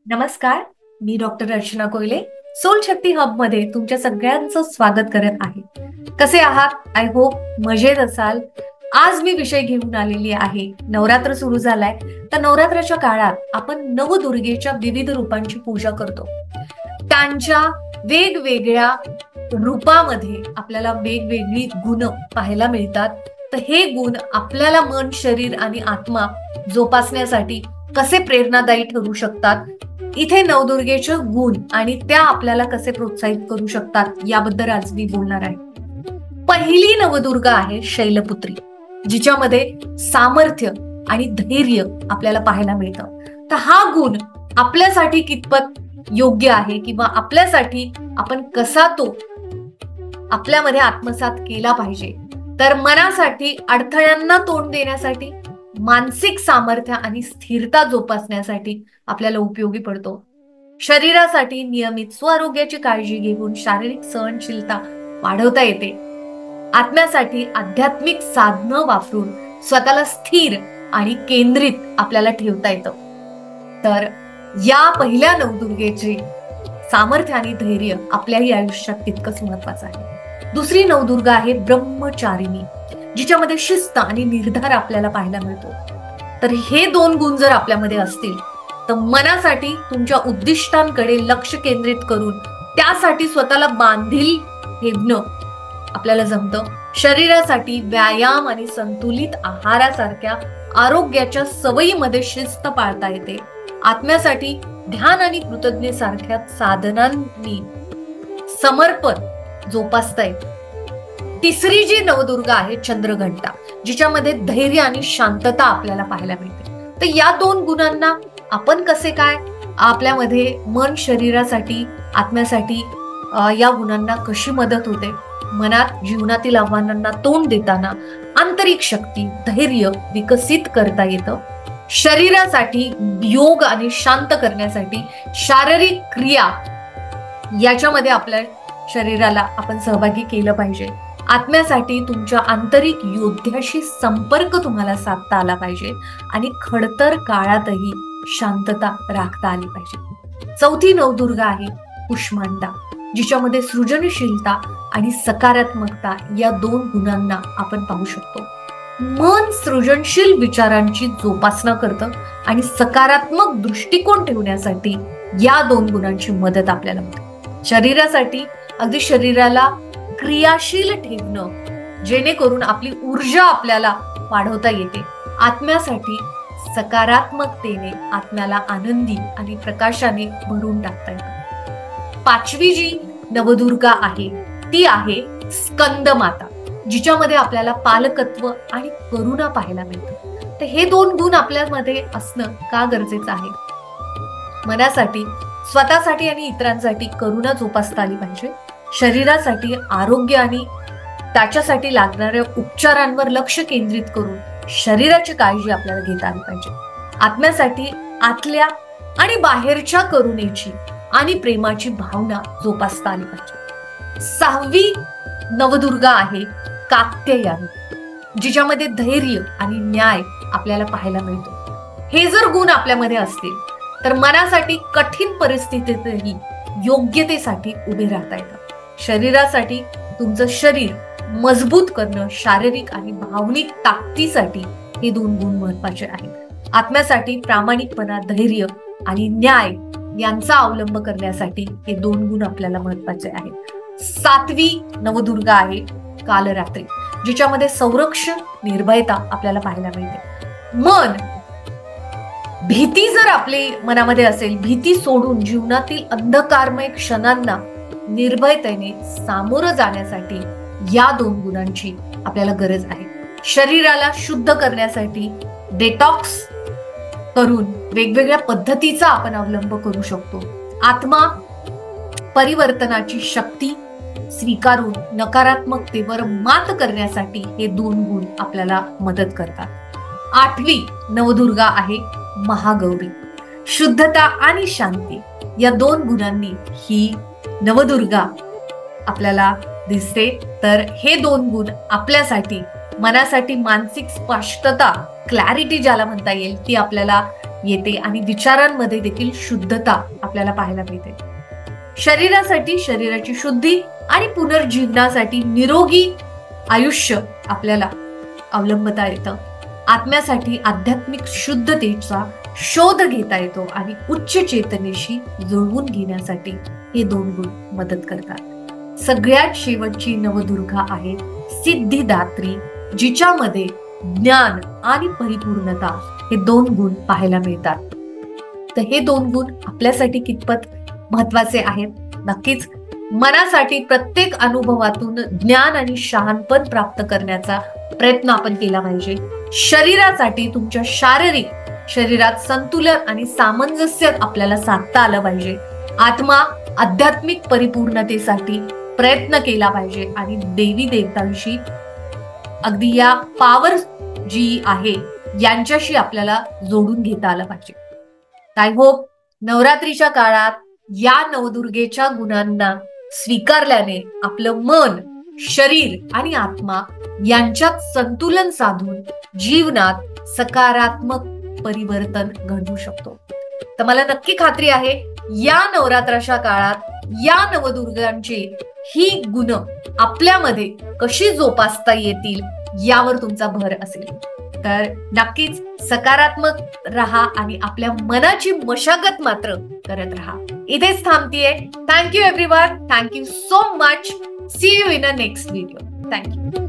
नमस्कार. मी डॉक्टर अर्चना कोयले सोल शक्ती हब मध्ये तुमच्या सगळ्यांचं स्वागत करत आहे. कसे आहात? आय होप मजेत असाल. आज मी विषय घेऊन आलेली आहे. नवरात्र सुरू झालाय, तर नवरात्राच्या काळात आपण नवदुर्गेच्या विविध रूपांची पूजा करतो. त्यांच्या वेगवेगळ्या रूपामध्ये आपल्याला वेगवेगळी गुण पाहायला मिळतात. तर हे गुण आपल्याला मन, शरीर आणि आत्मा जोपासण्यासाठी कसे प्रेरणादायी ठरू शकतात, इथे नवदुर्गेचे गुण आणि त्या आपल्याला कसे प्रोत्साहित करू शकतात याबद्दल आज मी बोलणार आहे. पहिली नवदुर्गा आहे शैलपुत्री, जिच्यामध्ये सामर्थ्य आणि धैर्य आपल्याला पाहायला मिळतं. तर हा गुण आपल्यासाठी कितपत योग्य आहे किंवा आपल्यासाठी आपण कसा तो आपल्यामध्ये आत्मसात केला पाहिजे, तर मनासाठी अडथळ्यांना तोंड देण्यासाठी, मानसिक सामर्थ्य आणि स्थिरता जोपासण्यासाठी आपल्याला उपयोगी पडतो. शरीरासाठी नियमित स्वआरोग्याची काळजी घेऊन शारीरिक सहनशीलता वाढवता येते. आत्म्यासाठी आध्यात्मिक साधनं वापरून स्वतःला स्थिर आणि केंद्रित आपल्याला ठेवता येतं. तर या पहिल्या नवदुर्गेचे सामर्थ्य आणि धैर्य आपल्याही आयुष्यात तितकंच महत्वाचं आहे. दुसरी नवदुर्गा आहे ब्रह्मचारिणी, जिच्यामध्ये शिस्त आणि निर्धार आपल्याला पाहायला मिळतो. तर हे दोन गुण जर आपल्यामध्ये असतील तर मनासाठी तुमच्या उद्दिष्टांकडे लक्ष केंद्रित करून त्यासाठी स्वतःला बांधील ठेवणं आपल्याला जमतं. शरीरासाठी व्यायाम आणि संतुलित आहारासारख्या आरोग्याच्या सवयीमध्ये शिस्त पाळता येते. आत्म्यासाठी ध्यान आणि कृतज्ञतेसारख्या साधनांनी समर्पण जोपासता येते. तिसरी जी नवदुर्गा आहे चंद्रघंटा, जिच्यामध्ये धैर्य आणि शांतता आपल्याला पाहायला मिळते. तर या दोन गुणांना आपण कसे काय आपल्यामध्ये मन, शरीरासाठी, आत्म्यासाठी या गुणांना कशी मदत होते, मनात जीवनातील आव्हानांना तोंड देताना आंतरिक शक्ती, धैर्य विकसित करता येतं. शरीरासाठी योग आणि शांत करण्यासाठी शारीरिक क्रिया याच्यामध्ये आपल्या शरीराला आपण सहभागी केलं पाहिजे. आत्म्यासाठी तुमच्या आंतरिक योद्ध्याशी संपर्क तुम्हाला साधता आला पाहिजे आणि खडतर काळातही शांतता राखता आली पाहिजे. चौथी नवदुर्गा आहे कुष्मांडा, जिच्यामध्ये सृजनशीलता आणि सकारात्मकता या दोन गुणांना आपण पाहू शकतो. मन सृजनशील विचारांची जोपासना करतं आणि सकारात्मक दृष्टिकोन ठेवण्यासाठी या दोन गुणांची मदत आपल्याला मिळते. शरीरासाठी अगदी शरीराला क्रियाशील ठेवणं, जेणेकरून आपली ऊर्जा आपल्याला वाढवता येते. आत्म्यासाठी सकारात्मकतेने आत्म्याला आनंदी आणि प्रकाशाने भरून टाकता येतं. पाचवी जी नवदुर्गा आहे ती आहे स्कंदमाता, जिच्यामध्ये आपल्याला पालकत्व आणि करुणा पाहायला मिळतं. तर हे दोन गुण आपल्यामध्ये असणं का गरजेचं आहे? मनासाठी, स्वतःसाठी आणि इतरांसाठी करुणा जोपासता आली पाहिजे. शरीरासाठी आरोग्य आणि त्याच्यासाठी लागणाऱ्या उपचारांवर लक्ष केंद्रित करून शरीराची काळजी आपल्याला घेता आली पाहिजे. आत्म्यासाठी आतल्या आणि बाहेरच्या करुणेची आणि प्रेमाची भावना जोपासता आली पाहिजे. सहावी नवदुर्गा आहे कात्यायनी, जिच्यामध्ये धैर्य आणि न्याय आपल्याला पाहायला मिळतो. हे जर गुण आपल्यामध्ये असतील तर मनासाठी कठीण परिस्थितीतही योग्यतेसाठी उभे राहता येतं. शरीरासाठी तुमचं शरीर मजबूत करणं, शारीरिक आणि भावनिक ताकदीसाठी हे दोन गुण महत्वाचे आहेत. आत्म्यासाठी प्रामाणिकपणा, धैर्य आणि न्याय यांचा अवलंब करण्यासाठी हे दोन गुण आपल्याला महत्वाचे आहेत. सातवी नवदुर्गा आहे कालरात्री, जिच्यामध्ये संरक्षण, निर्भयता आपल्याला पाहायला मिळते. मन, भीती जर आपल्या मनामध्ये असेल, भीती सोडून जीवनातील अंधकारमय क्षणांना निर्भयतेने सामोरं जाण्यासाठी या दोन गुणांची आपल्याला गरज आहे. शरीराला शुद्ध करण्यासाठी डेटॉक्स करून वेगवेगळ्या पद्धतीचा आपण अवलंब करू शकतो. आत्मा परिवर्तनाची शक्ती स्वीकारून नकारात्मकतेवर मात करण्यासाठी हे दोन गुण आपल्याला मदत करतात. आठवी नवदुर्गा आहे महागौरी, शुद्धता आणि शांती या दोन गुणांनी ही नवदुर्गा आपल्याला दिसते. तर हे दोन गुण आपल्यासाठी मनासाठी मानसिक स्पष्टता, क्लॅरिटी ज्याला म्हणता येईल, ती आपल्याला येते आणि विचारांमध्ये देखील शुद्धता आपल्याला पाहायला मिळते. शरीरासाठी शरीराची शुद्धी आणि पुनर्जीवनासाठी निरोगी आयुष्य आपल्याला अवलंबता येतं. आत्म्यासाठी आध्यात्मिक शुद्धतेचा शोध घेता येतो आणि उच्च चेतनेशी जुळवून घेण्यासाठी हे 2 गुण मदत करतात. सगळ्यात शेवटची नवदुर्गा आहे सिद्धिदात्री, जिच्यामध्ये ज्ञान आणि परिपूर्णता हे 2 गुण पाहायला मिळतात. तर हे 2 गुण आपल्यासाठी कितपत महत्वाचे आहेत? नक्कीच मनासाठी प्रत्येक अनुभवातून ज्ञान आणि शहाणपण प्राप्त करण्याचा प्रयत्न आपण केला पाहिजे. शरीरासाठी तुमच्या शरीरात संतुलन आणि सामंजस्य आपल्याला साधता आलं पाहिजे. आत्मा आध्यात्मिक परिपूर्णतेसाठी प्रयत्न केला पाहिजे आणि देवी देवतांशी अगदी या पॉवर जी आहे यांच्याशी आपल्याला जोडून घेता आलं पाहिजे. आय होप नवरात्रीच्या काळात या नवदुर्गेच्या गुणांना स्वीकारल्याने आपलं मन, शरीर आणि आत्मा यांच्यात संतुलन साधून जीवनात सकारात्मक परिवर्तन घडवू शकतो. तर मला नक्की खात्री आहे या नवरात्राच्या काळात या नवदुर्गांची ही गुण आपल्यामध्ये कशी जोपासता येतील यावर तुमचा भर असेल. तर नक्कीच सकारात्मक राहा आणि आपल्या मनाची मशागत मात्र करत राहा. इथेच थांबतीये. Thank you everyone. Thank you so much. See you in a next video. Thank you.